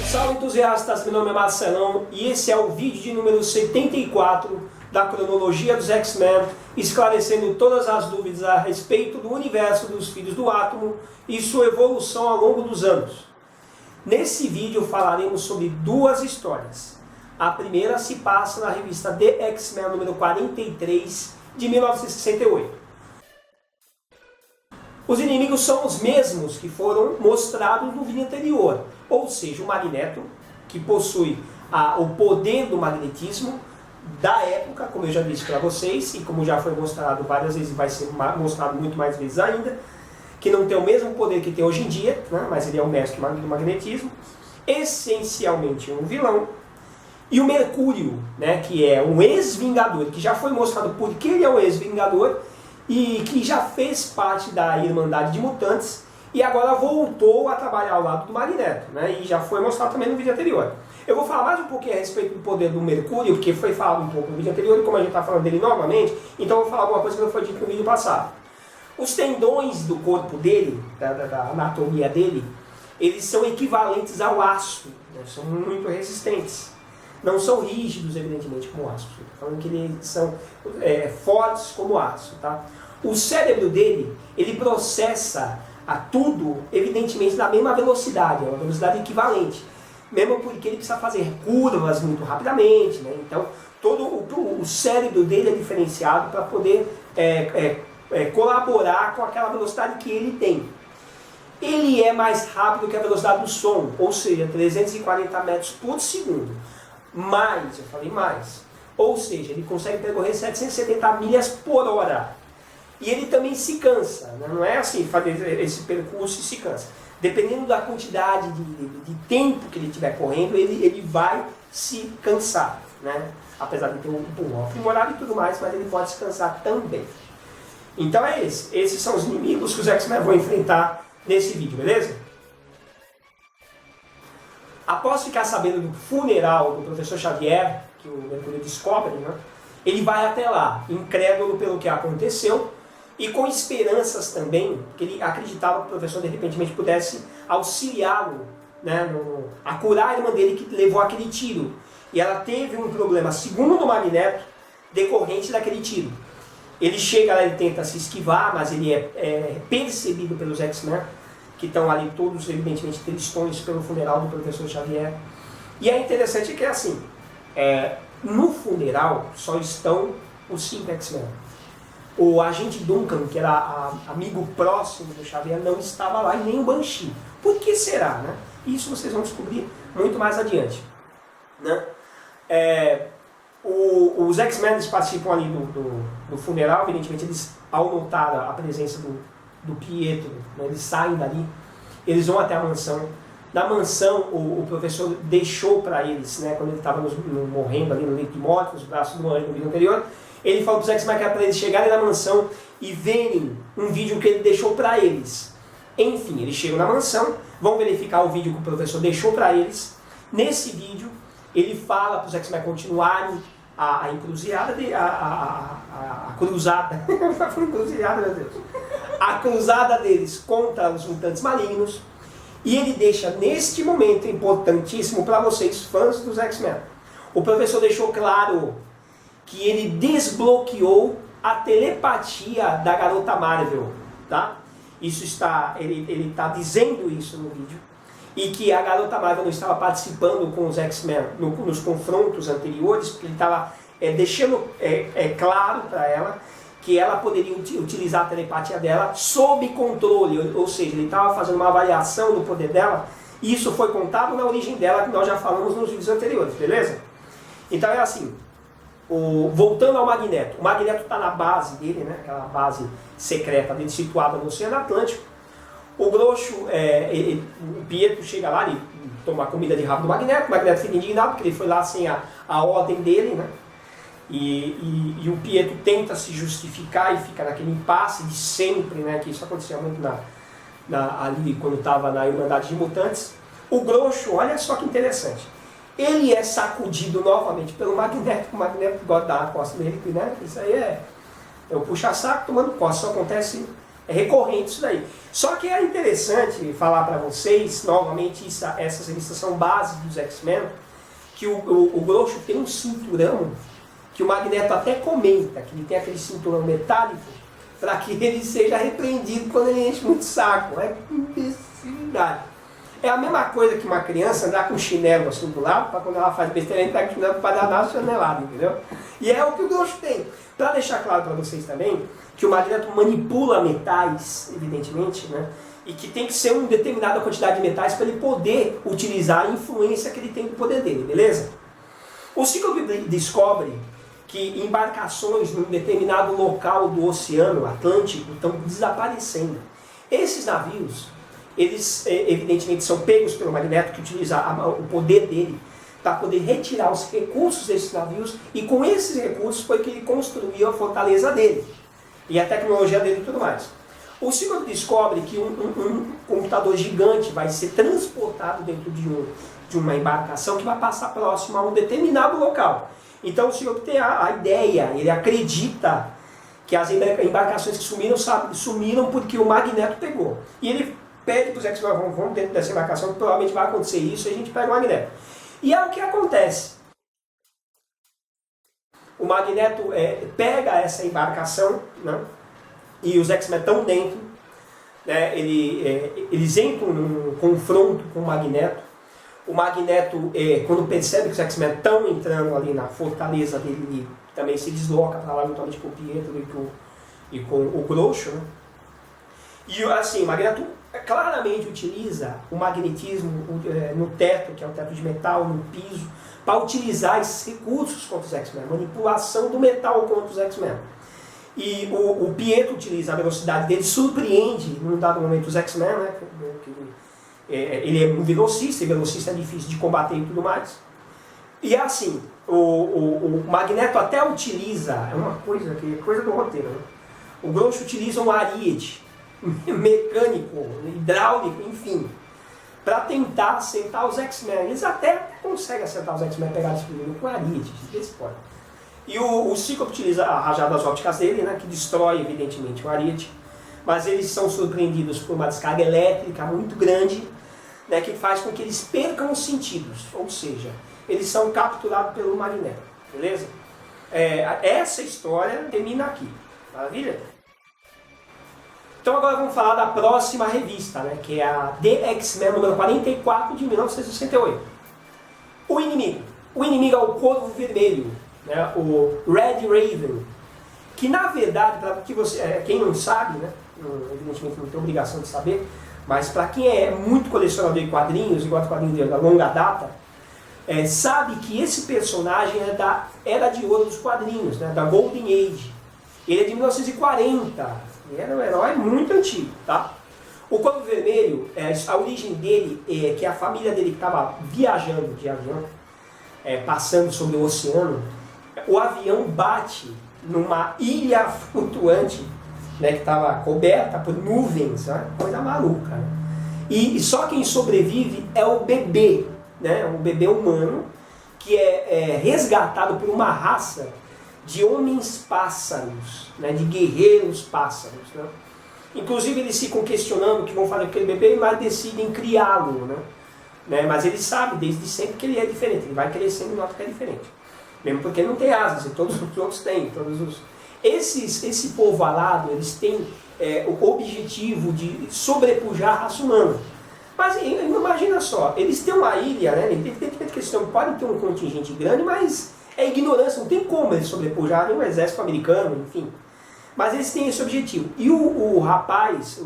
Salve entusiastas, meu nome é Marcelão e esse é o vídeo de número 74 da cronologia dos X-Men, esclarecendo todas as dúvidas a respeito do universo dos Filhos do Átomo e sua evolução ao longo dos anos. Nesse vídeo falaremos sobre duas histórias. A primeira se passa na revista The X-Men número 43 de 1968. Os inimigos são os mesmos que foram mostrados no vídeo anterior, ou seja, o Magneto, que possui o poder do magnetismo da época, como eu já disse para vocês, e como já foi mostrado várias vezes, vai ser mostrado muito mais vezes ainda, que não tem o mesmo poder que tem hoje em dia, né, mas ele é o mestre do magnetismo, essencialmente um vilão, e o Mercúrio, né, que é um ex-vingador, que já foi mostrado porque ele é um ex-vingador, e que já fez parte da Irmandade de Mutantes e agora voltou a trabalhar ao lado do Magneto, né? E já foi mostrado também no vídeo anterior. Eu vou falar mais um pouquinho a respeito do poder do Mercúrio, porque foi falado um pouco no vídeo anterior, e como a gente está falando dele novamente, então eu vou falar alguma coisa que não foi dito no vídeo passado. Os tendões do corpo dele, da anatomia dele, eles são equivalentes ao aço, né? São muito resistentes. Não são rígidos, evidentemente, como aço. Estou falando que eles são fortes como aço. Tá? O cérebro dele, ele processa tudo, evidentemente, na mesma velocidade, é uma velocidade equivalente. Mesmo porque ele precisa fazer curvas muito rapidamente. Né? Então, todo o cérebro dele é diferenciado para poder colaborar com aquela velocidade que ele tem. Ele é mais rápido que a velocidade do som, ou seja, 340 metros por segundo. Mais, eu falei mais. Ou seja, ele consegue percorrer 770 milhas por hora. E ele também se cansa. Né? Não é assim, fazer esse percurso e se cansa. Dependendo da quantidade de tempo que ele estiver correndo, ele vai se cansar. Né? Apesar de ter um pulmão aprimorado e tudo mais, mas ele pode se cansar também. Então é esse. Esses são os inimigos que os X-Men vão enfrentar nesse vídeo, beleza? Após ficar sabendo do funeral do professor Xavier, que o Mercúrio descobre, né, ele vai até lá, incrédulo pelo que aconteceu, e com esperanças também, que ele acreditava que o professor de repente pudesse auxiliá-lo, né, a curar a irmã dele que levou aquele tiro. E ela teve um problema, segundo o Magneto, decorrente daquele tiro. Ele chega lá, ele tenta se esquivar, mas ele é percebido pelos X-Men, que estão ali todos, evidentemente, tristões pelo funeral do professor Xavier. E é interessante que, assim, no funeral só estão os 5 X-Men. O agente Duncan, que era amigo próximo do Xavier, não estava lá, e nem o Banshee. Por que será, né? Isso vocês vão descobrir muito mais adiante. Né? Os X-Men participam ali do funeral, evidentemente, eles, ao notar a presença do Pietro, né, eles saem dali, eles vão até a mansão. Na mansão, o professor deixou para eles, né, quando ele estava morrendo ali no leito de morte, nos braços do anjo no vídeo anterior, ele falou para os X-Men que era para eles chegarem na mansão e verem um vídeo que ele deixou para eles. Enfim, eles chegam na mansão, vão verificar o vídeo que o professor deixou para eles. Nesse vídeo, ele fala para os X-Men continuarem a encruzilhada, a cruzada, encruzilhada, meu Deus, a cruzada deles contra os mutantes malignos, e ele deixa neste momento importantíssimo para vocês, fãs dos X-Men. O professor deixou claro que ele desbloqueou a telepatia da garota Marvel, tá? Isso está, ele está dizendo isso no vídeo, e que a garota Marvel não estava participando com os X-Men nos confrontos anteriores, porque ele estava deixando claro para ela que ela poderia utilizar a telepatia dela sob controle, ou seja, ele estava fazendo uma avaliação do poder dela, e isso foi contado na origem dela, que nós já falamos nos vídeos anteriores, beleza? Então é assim, voltando ao Magneto, o Magneto está na base dele, né, aquela base secreta dele, situada no Oceano Atlântico. O Grosso, o Pietro chega lá, ele toma a comida de rabo do Magneto, o Magneto fica indignado porque ele foi lá sem a ordem dele, né? E o Pietro tenta se justificar e fica naquele impasse de sempre, né? Que isso acontecia muito ali quando estava na Irmandade de Mutantes. O Grosso, olha só que interessante, ele é sacudido novamente pelo Magneto, o Magneto gosta da costa dele, né? Isso aí É o puxa-saco tomando coça, só acontece, é recorrente isso daí. Só que é interessante falar para vocês, novamente, essas revistas são bases dos X-Men, que o Groucho tem um cinturão, que o Magneto até comenta, que ele tem aquele cinturão metálico, para que ele seja repreendido quando ele enche muito saco. É imbecilidade. É a mesma coisa que uma criança andar com chinelo assim do lado, para quando ela faz besteira, entrar com chinelo para dar uma chanelada, entendeu? E é o que o Groucho tem. Para deixar claro para vocês também, que o Magneto manipula metais, evidentemente, né? E que tem que ser uma determinada quantidade de metais para ele poder utilizar a influência que ele tem do poder dele, beleza? O Cíclope descobre que embarcações num determinado local do Oceano Atlântico estão desaparecendo. Esses navios, eles evidentemente são pegos pelo Magneto, que utiliza o poder dele para poder retirar os recursos desses navios, e com esses recursos foi que ele construiu a fortaleza dele, e a tecnologia dele e tudo mais. O Cíclope descobre que um computador gigante vai ser transportado dentro de uma embarcação que vai passar próximo a um determinado local. Então o Cíclope tem a ideia, ele acredita que as embarcações que sumiram porque o Magneto pegou. E ele pede para os X-Men, vamos dentro dessa embarcação, que provavelmente vai acontecer isso, e a gente pega o Magneto. E é o que acontece. O Magneto pega essa embarcação, né, e os X-Men estão dentro, né, eles entram num confronto com o Magneto. O Magneto, quando percebe que os X-Men estão entrando ali na fortaleza dele, ele também se desloca para lá, eventualmente com o Pietro e com o Groucho, né? E assim, o Magneto claramente utiliza o magnetismo no teto, que é o teto de metal, no piso, para utilizar esses recursos contra os X-Men, manipulação do metal contra os X-Men. E o Pietro utiliza a velocidade dele, surpreende, num dado momento, os X-Men, né? Ele é um velocista, e velocista é difícil de combater e tudo mais. E assim, o Magneto até utiliza, é uma coisa do roteiro, né? O Groucho utiliza um ariete mecânico, hidráulico, enfim, para tentar acertar os X-Men. Eles até conseguem acertar os X-Men, pegar esse primeiro com ariete, desse pode. E o Cíclope utiliza a rajada das ópticas dele, né, que destrói, evidentemente, o ariete. Mas eles são surpreendidos por uma descarga elétrica muito grande, né, que faz com que eles percam os sentidos. Ou seja, eles são capturados pelo Magneto. Beleza? Essa história termina aqui. Maravilha? Então agora vamos falar da próxima revista, né, que é a The X-Men número 44 de 1968. O inimigo. O inimigo é o Corvo Vermelho, né, o Red Raven, que na verdade, para que quem não sabe, né, evidentemente não tem obrigação de saber, mas para quem é muito colecionador de quadrinhos, e gosta de quadrinhos da longa data, sabe que esse personagem é da Era de Ouro dos quadrinhos, né, da Golden Age. Ele é de 1940, ele era um herói muito antigo, tá? O Corvo Vermelho, a origem dele é que a família dele estava viajando de avião, passando sobre o oceano, o avião bate numa ilha flutuante, né, que estava coberta por nuvens, né, coisa maluca, né? E só quem sobrevive é o bebê, né, um bebê humano, que é resgatado por uma raça de homens-pássaros, né, de guerreiros-pássaros, né? Inclusive eles ficam questionando o que vão fazer com aquele bebê, mas decidem criá-lo, né? Mas ele sabe desde sempre que ele é diferente, ele vai crescendo e nota que é diferente. Mesmo porque ele não tem asas, e todos os outros têm. Esse povo alado, eles têm o objetivo de sobrepujar a raça humana. Mas imagina só, eles têm uma ilha, né? Evidentemente que eles podem ter um contingente grande, mas é ignorância, não tem como eles sobrepujarem o exército americano, enfim. Mas eles têm esse objetivo. E o rapaz,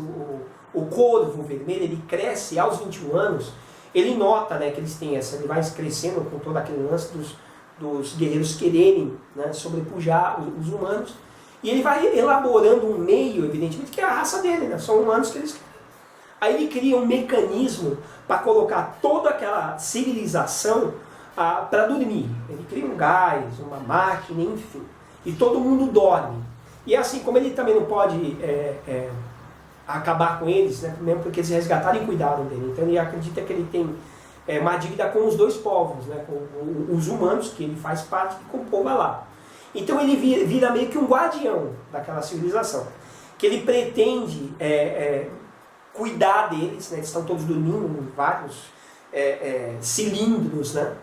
o Corvo Vermelho, ele cresce aos 21 anos, ele nota, né, que eles têm ele vai crescendo com todo aquele lance dos guerreiros quererem, né, sobrepujar os humanos. E ele vai elaborando um meio, evidentemente, que é a raça dele, né? São humanos que eles querem. Aí ele cria um mecanismo para colocar toda aquela civilização para dormir. Ele cria um gás, uma máquina, enfim. E todo mundo dorme. E assim, como ele também não pode acabar com eles, né, mesmo porque eles resgataram e cuidaram dele. Então ele acredita que ele tem uma dívida com os dois povos, né, com os humanos, que ele faz parte, e com o povo lá. Então ele vira meio que um guardião daquela civilização, que ele pretende cuidar deles, né? Eles estão todos dormindo em vários cilindros, né?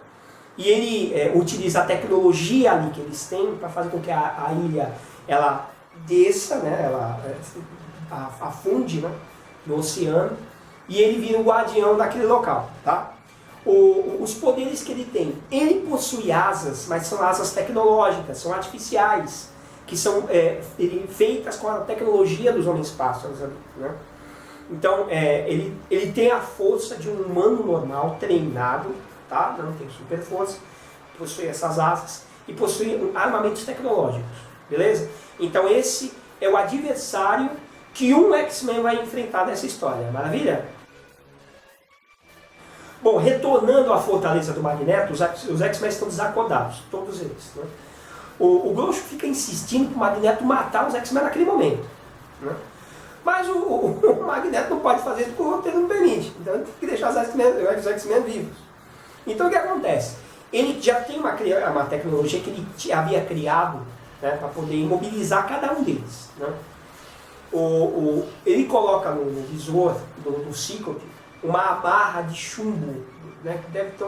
E ele utiliza a tecnologia ali que eles têm para fazer com que a ilha ela desça, né? Ela afunde, né? No oceano, e ele vira o guardião daquele local, tá? Os poderes que ele tem, ele possui asas, mas são asas tecnológicas, são artificiais, que são feitas com a tecnologia dos homens pássaros, né? Então, ele tem a força de um humano normal, treinado, tá? Não tem super força, possui essas asas e possui armamentos tecnológicos, beleza? Então esse é o adversário que um X-Men vai enfrentar nessa história, maravilha? Bom, retornando à fortaleza do Magneto, os X-Men estão desacordados, todos eles, né? O Groucho fica insistindo para o Magneto matar os X-Men naquele momento, né? Mas o Magneto não pode fazer isso porque o roteiro não permite, então ele tem que deixar os X-Men vivos. Então o que acontece? Ele já tem uma tecnologia que ele havia criado, né, para poder imobilizar cada um deles, né? Ele coloca no visor do Cíclope uma barra de chumbo, né, que deve ter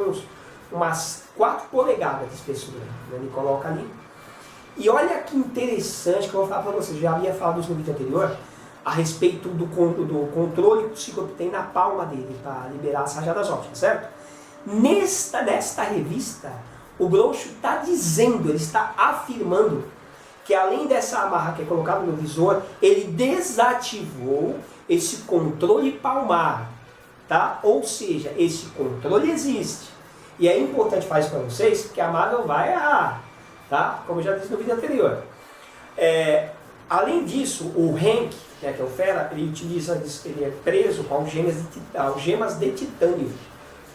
umas 4 polegadas de espessura, né? Ele coloca ali. E olha que interessante que eu vou falar para vocês, já havia falado isso no vídeo anterior, a respeito do controle que o Cíclope tem na palma dele para liberar as rajadas ópticas, certo? Nesta revista, o Groucho está dizendo, ele está afirmando que além dessa amarra que é colocada no visor, ele desativou esse controle palmar, tá? Ou seja, esse controle existe. E é importante falar isso para vocês, porque a Marvel vai errar, tá? Como eu já disse no vídeo anterior. Além disso, o Hank, né, que é o Fera, ele é preso com algemas de titânio,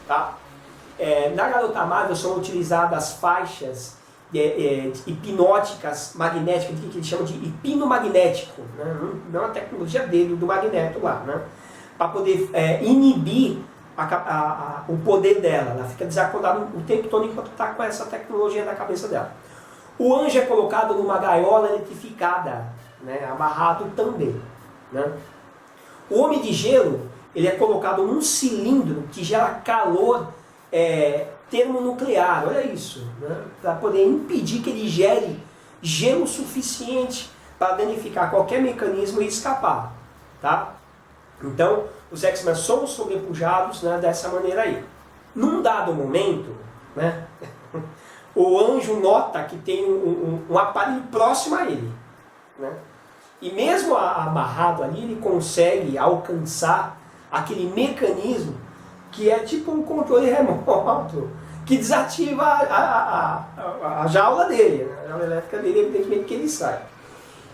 tá? Na Garota Marvel são utilizadas faixas hipnóticas magnéticas, que eles chamam de hipnomagnético, né? Não a tecnologia dele, do Magneto lá, né? Para poder inibir o poder dela. Ela fica desacordada o tempo todo enquanto está com essa tecnologia na cabeça dela. O Anjo é colocado numa gaiola eletrificada, né? Amarrado também, né? O Homem de Gelo, ele é colocado num cilindro que gera calor termonuclear, olha isso, né? Para poder impedir que ele gere gelo suficiente para danificar qualquer mecanismo e escapar, tá? Então, os X-Men são sobrepujados, né, dessa maneira aí. Num dado momento, né, o Anjo nota que tem um aparelho próximo a ele, né? E mesmo amarrado ali, ele consegue alcançar aquele mecanismo que é tipo um controle remoto, que desativa a jaula dele, né? A jaula elétrica dele, evidentemente que ele sai.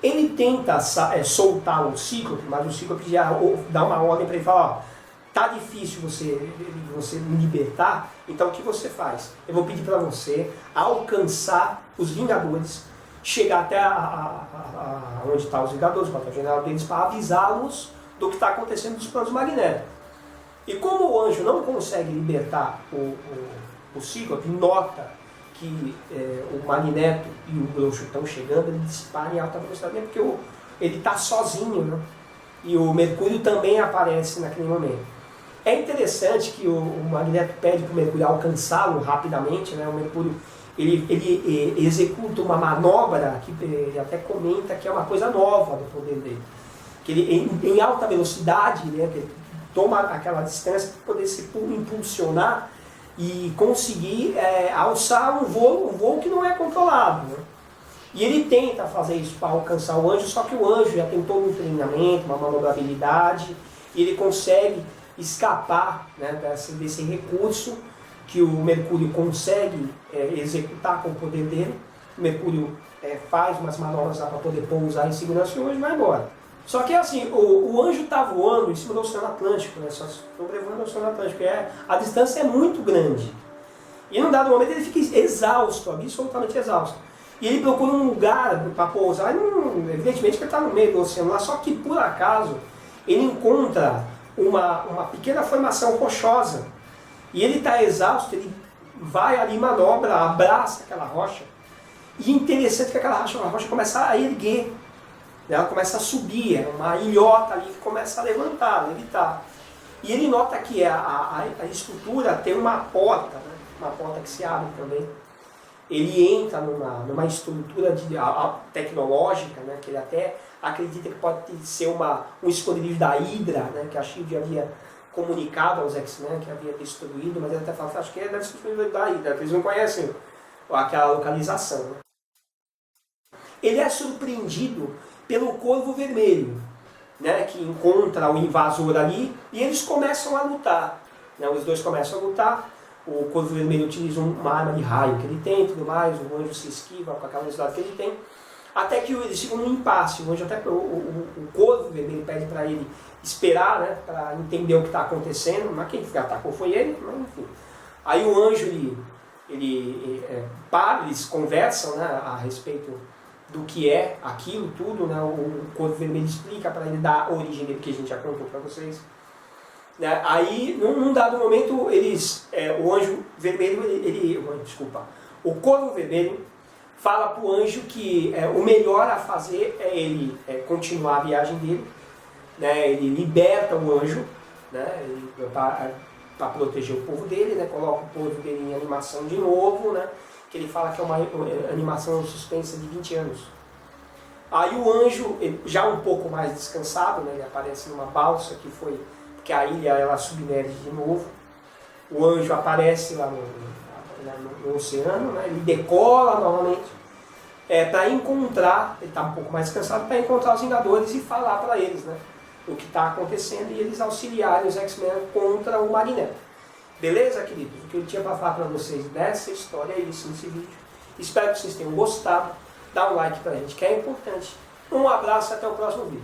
Ele tenta soltar o Cíclope, mas o Cíclope já dá uma ordem para ele falar, ó, tá difícil você me libertar, então o que você faz? Eu vou pedir para você alcançar os Vingadores, chegar até onde estão os Vingadores, o quartel-general deles, para avisá-los do que está acontecendo dos planos Magneto. E como o Anjo não consegue libertar o Cíclope, nota que o Magneto e o Groucho estão chegando, ele dispara em alta velocidade, porque ele está sozinho, né? E o Mercúrio também aparece naquele momento. É interessante que o Magneto pede para o Mercúrio alcançá-lo rapidamente, né? O Mercúrio ele executa uma manobra que ele até comenta que é uma coisa nova do poder dele. Que ele, em alta velocidade, né, ele toma aquela distância para poder se impulsionar e conseguir alçar um voo que não é controlado, né? E ele tenta fazer isso para alcançar o Anjo, só que o Anjo já tem todo um treinamento, uma manobrabilidade, e ele consegue escapar, né, desse recurso que o Mercúrio consegue executar com o poder dele. O Mercúrio faz umas manobras para poder pousar em segurança e o Anjo vai embora. Só que assim, o Anjo está voando em cima do Oceano Atlântico, né, só sobrevoando o Oceano Atlântico, a distância é muito grande. E num dado momento ele fica exausto, absolutamente exausto. E ele procura um lugar para pousar, evidentemente que ele está no meio do oceano lá, só que por acaso ele encontra uma pequena formação rochosa. E ele está exausto, ele vai ali, manobra, abraça aquela rocha E interessante que aquela rocha começa a erguer, né? Ela começa a subir, é uma ilhota ali que começa a levantar, levitar. E ele nota que a estrutura tem uma porta, né? Uma porta que se abre também. Ele entra numa estrutura tecnológica, né? Que ele até acredita que pode ser um esconderijo da Hydra, né? Que a SHIELD havia comunicado aos X-Men, que havia destruído, mas ele até fala, acho que deve ser o esconderijo da Hydra, porque eles não conhecem aquela localização. Né? Ele é surpreendido pelo Corvo Vermelho, né, que encontra o invasor ali, e eles começam a lutar. Né, os dois começam a lutar, o Corvo Vermelho utiliza uma arma de raio que ele tem, tudo mais, o anjo se esquiva com aquela velocidade que ele tem, até que eles ficam num impasse. O anjo até o Corvo Vermelho pede para ele esperar, né, para entender o que está acontecendo, mas quem atacou foi ele, mas enfim. Aí o anjo, eles conversam, né, a respeito do que é aquilo tudo, né? O Corvo Vermelho explica para ele dar a origem dele, que a gente já contou para vocês. Né? Aí, num dado momento, o anjo vermelho, o Corvo Vermelho fala para o anjo que o melhor a fazer é ele continuar a viagem dele, né? Ele liberta o anjo, né? Para proteger o povo dele, né? Coloca o povo dele em animação de novo, né? Que ele fala que é uma animação suspensa de 20 anos. Aí o anjo, já um pouco mais descansado, né, ele aparece numa balsa porque a ilha ela submerge de novo. O anjo aparece lá no oceano, né, ele decola novamente para encontrar, ele está um pouco mais descansado, para encontrar os Vingadores e falar para eles, né, o que está acontecendo e eles auxiliarem os X-Men contra o Magneto. Beleza, queridos? O que eu tinha para falar para vocês dessa história é isso nesse vídeo. Espero que vocês tenham gostado. Dá um like pra gente, que é importante. Um abraço e até o próximo vídeo.